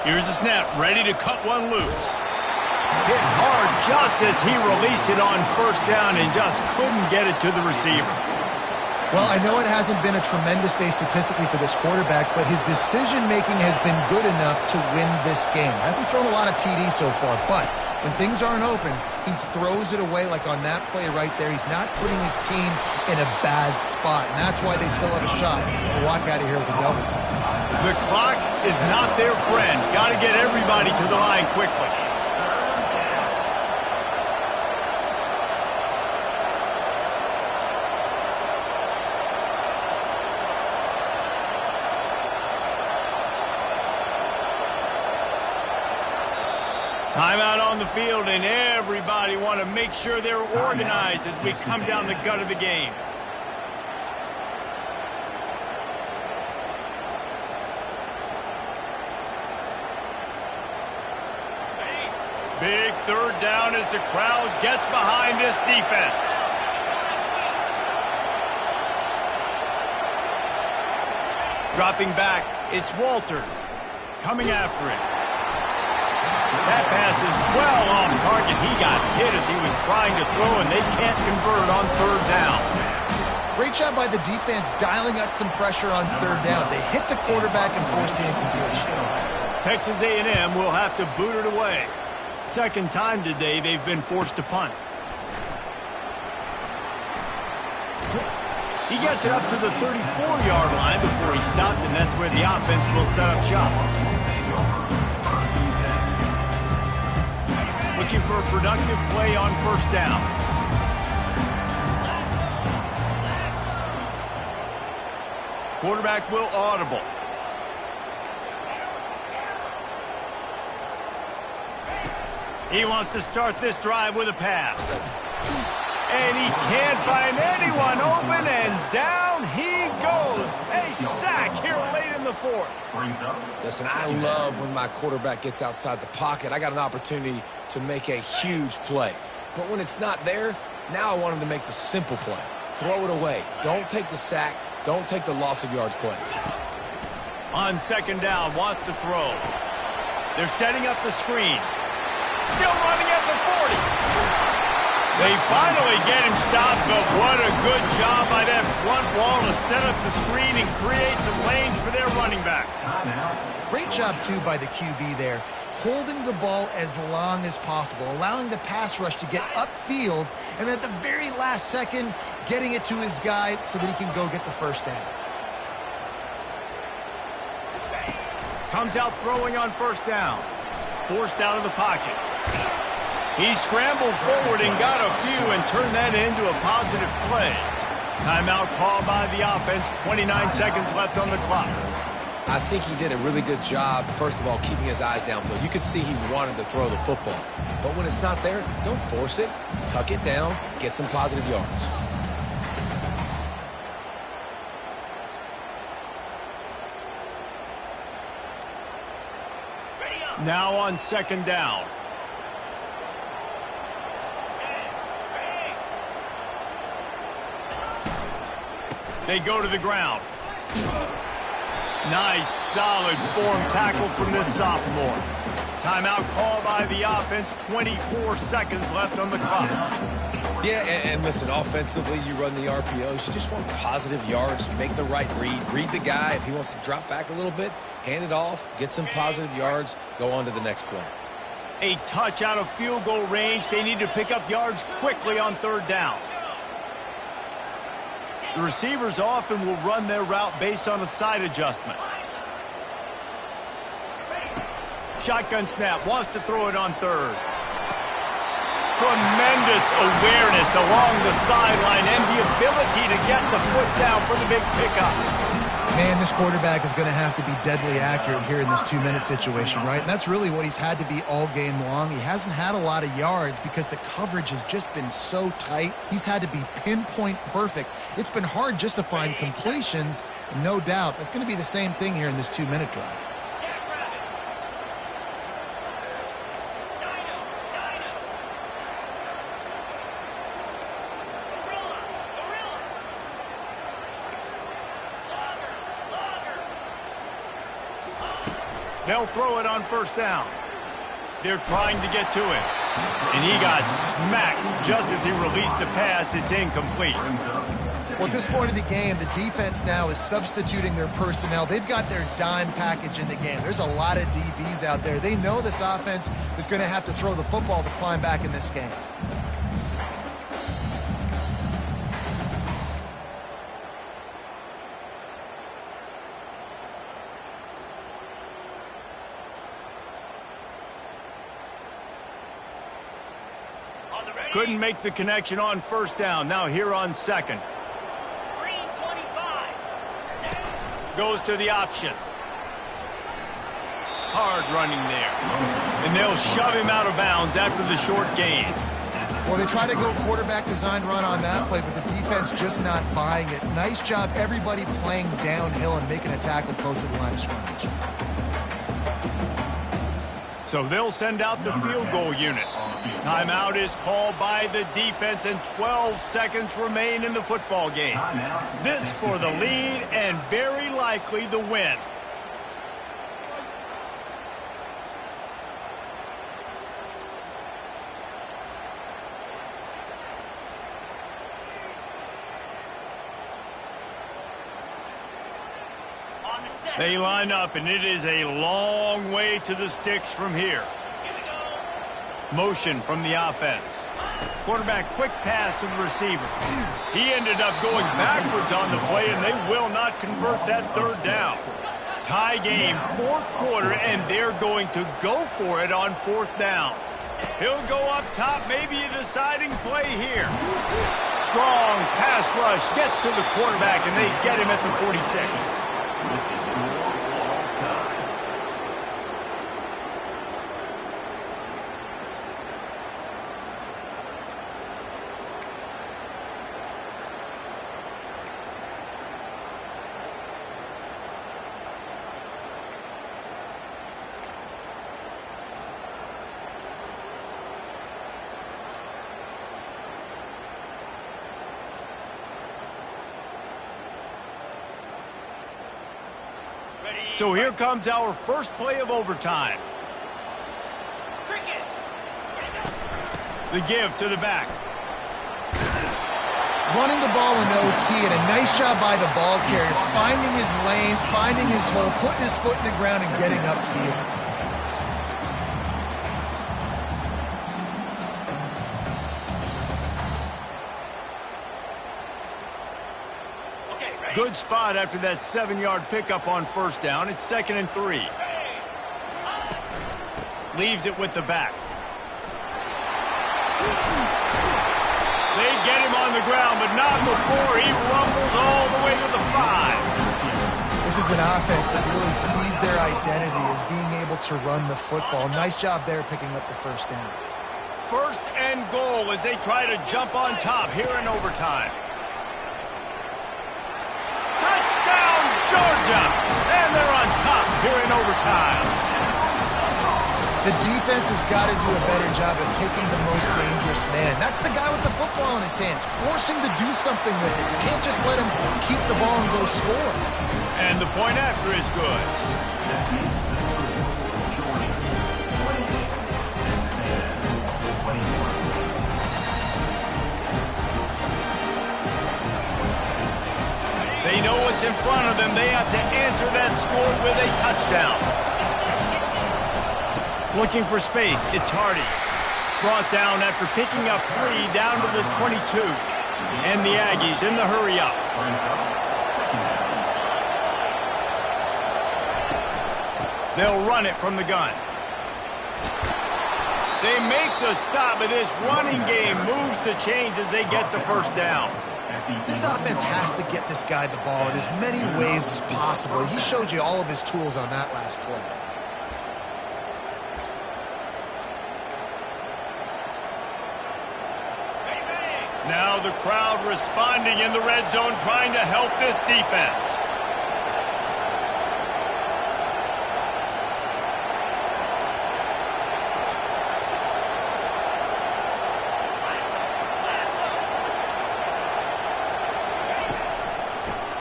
Speaker 1: Here's the snap, ready to cut one loose. Hit hard just as he released it on 1st down and just couldn't get it to the receiver.
Speaker 3: Well, I know it hasn't been a tremendous day statistically for this quarterback, but his decision-making has been good enough to win this game. Hasn't thrown a lot of TDs so far, but when things aren't open, he throws it away like on that play right there. He's not putting his team in a bad spot, and that's why they still have a shot to walk out of here with a W.
Speaker 1: The clock is not their friend. Got to get everybody to the line quickly. Timeout on the field, and everybody want to make sure they're organized as we come down the gut of the game. Big 3rd down as the crowd gets behind this defense. Dropping back, it's Walters coming after it. That pass is well off target. He got hit as he was trying to throw, and they can't convert on 3rd down.
Speaker 3: Great job by the defense dialing up some pressure on 3rd down. They hit the quarterback and forced the incompletion.
Speaker 1: Texas A&M will have to boot it away. 2nd time today they've been forced to punt. He gets it up to the 34-yard line before he stopped, and that's where the offense will set up shop. Looking for a productive play on 1st down. Quarterback will audible. He wants to start this drive with a pass. And he can't find anyone open, and down he goes. A sack here late in the 4th.
Speaker 2: Listen, I love when my quarterback gets outside the pocket. I got an opportunity to make a huge play. But when it's not there, now I want him to make the simple play. Throw it away. Don't take the sack. Don't take the loss of yards plays.
Speaker 1: On 2nd down, wants to throw. They're setting up the screen. Still running at the 40. They finally get him stopped, but what a good job by that front wall to set up the screen and create some lanes for their running back.
Speaker 3: Great job, too, by the QB there, holding the ball as long as possible, allowing the pass rush to get upfield, and at the very last second, getting it to his guy so that he can go get the first down.
Speaker 1: Comes out throwing on 1st down. Forced out of the pocket. He scrambled forward and got a few and turned that into a positive play. Timeout called by the offense. 29 seconds left on the clock.
Speaker 2: I think he did a really good job, first of all, keeping his eyes downfield. You could see he wanted to throw the football. But when it's not there, don't force it. Tuck it down, get some positive yards.
Speaker 1: Now on second down. They go to the ground. Nice, solid form tackle from this sophomore. Timeout called by the offense. 24 seconds left on the clock.
Speaker 2: Yeah, and listen, offensively, you run the RPOs. You just want positive yards. Make the right read. Read the guy. If he wants to drop back a little bit, hand it off, get some positive yards, go on to the next play.
Speaker 1: A touch out of field goal range. They need to pick up yards quickly on third down. The receivers often will run their route based on a side adjustment. Shotgun snap, wants to throw it on third. Tremendous awareness along the sideline and the ability to get the foot down for the big pickup.
Speaker 3: Man, this quarterback is going to have to be deadly accurate here in this 2-minute situation, right? And that's really what he's had to be all game long. He hasn't had a lot of yards because the coverage has just been so tight. He's had to be pinpoint perfect. It's been hard just to find completions, no doubt. That's going to be the same thing here in this 2-minute drive.
Speaker 1: They'll throw it on first down. They're trying to get to it. And he got smacked just as he released the pass. It's incomplete.
Speaker 3: Well, at this point of the game, the defense now is substituting their personnel. They've got their dime package in the game. There's a lot of DBs out there. They know this offense is going to have to throw the football to climb back in this game.
Speaker 1: Couldn't make the connection on first down. Now here on second. Goes to the option. Hard running there. And they'll shove him out of bounds after the short gain.
Speaker 3: Well, they try to go quarterback design run on that play, but the defense just not buying it. Nice job, everybody playing downhill and making a tackle close to the line of scrimmage.
Speaker 1: So they'll send out the field goal unit. Timeout is called by the defense, and 12 seconds remain in the football game. This for the lead and very likely the win. They line up, and it is a long way to the sticks from here. Motion from the offense. Quarterback quick pass to the receiver. He ended up going backwards on the play, and they will not convert that third down. Tie game, fourth quarter, and they're going to go for it on fourth down. He'll go up top, maybe a deciding play here. Strong pass rush gets to the quarterback, and they get him at the 46. So here comes our first play of overtime. The give to the back.
Speaker 3: Running the ball in OT, and a nice job by the ball carrier, finding his lane, finding his hole, putting his foot in the ground and getting upfield.
Speaker 1: Good spot after that 7-yard pickup on first down. It's 2nd and 3. Leaves it with the back. They get him on the ground, but not before he rumbles all the way to the 5.
Speaker 3: This is is an offense that really sees their identity as being able to run the football. Nice job there picking up the first down.
Speaker 1: First and goal as they try to jump on top here in overtime. Touchdown, Georgia! And they're on top here in overtime.
Speaker 3: The defense has got to do a better job of taking the most dangerous man. That's the guy with the football in his hands. Force him to do something with it. You can't just let him keep the ball and go score.
Speaker 1: And the point after is good. They know what's in front of them. They have to answer that score with a touchdown. Looking for space, it's Hardy. Brought down after picking up 3 down to the 22. And the Aggies in the hurry up. They'll run it from the gun. They make the stop, but this running game moves the chains as they get the first down.
Speaker 3: This offense has to get this guy the ball in as many ways as possible. He showed you all of his tools on that last play.
Speaker 1: Now the crowd responding in the red zone, trying to help this defense.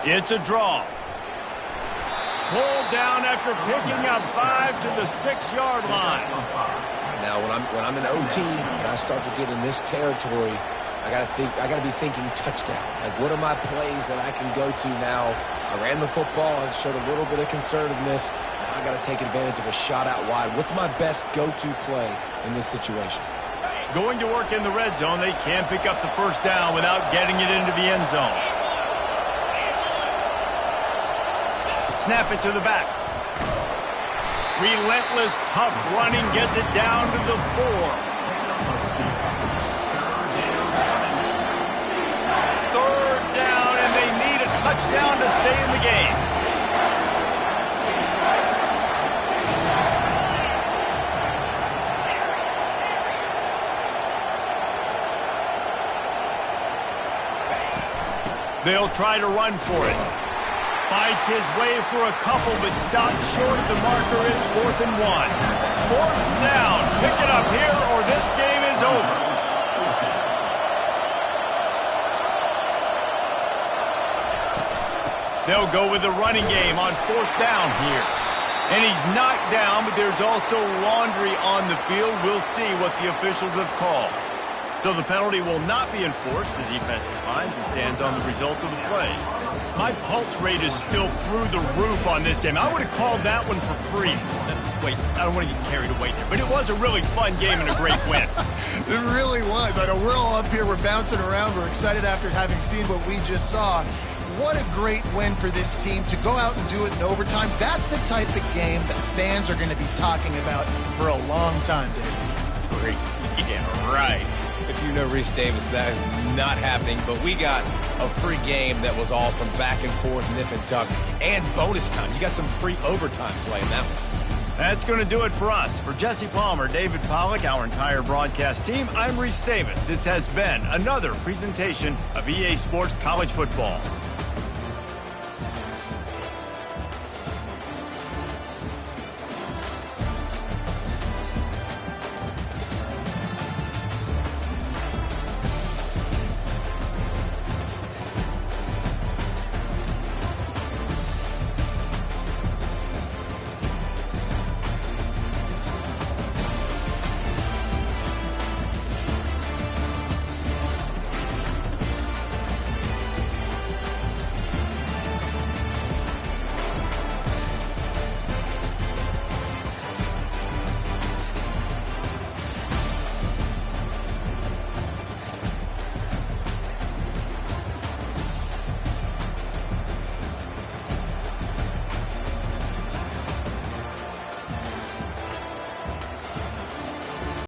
Speaker 1: It's a draw. Pulled down after picking up 5 to the 6-yard line.
Speaker 2: Now, when I'm in OT and I start to get in this territory, I gotta be thinking touchdown. Like, what are my plays that I can go to now? I ran the football and showed a little bit of conservativeness. Now I gotta take advantage of a shot out wide. What's my best go-to play in this situation?
Speaker 1: Going to work in the red zone, they can't pick up the first down without getting it into the end zone. Snap it to the back. Relentless, tough running gets it down to the 4. Touchdown to stay in the game. They'll try to run for it. Fights his way for a couple, but stops short of the marker. It's 4th and 1. 4th down. Pick it up here or this game is over. They'll go with the running game on 4th down here. And he's knocked down, but there's also laundry on the field. We'll see what the officials have called. So the penalty will not be enforced. The defense declines and stands on the result of the play. My pulse rate is still through the roof on this game. I would have called that one for free. Wait, I don't want to get carried away there, but it was a really fun game and a great win.
Speaker 3: It really was. I know we're all up here, we're bouncing around, we're excited after having seen what we just saw. What a great win for this team to go out and do it in overtime. That's the type of game that fans are going to be talking about for a long time, Dave.
Speaker 2: Great. Yeah, right. If you know Reese Davis, that is not happening, but we got a free game that was awesome, back and forth, nip and tuck, and bonus time. You got some free overtime play in that one.
Speaker 1: That's going to do it for us. For Jesse Palmer, David Pollack, our entire broadcast team, I'm Reese Davis. This has been another presentation of EA Sports College Football.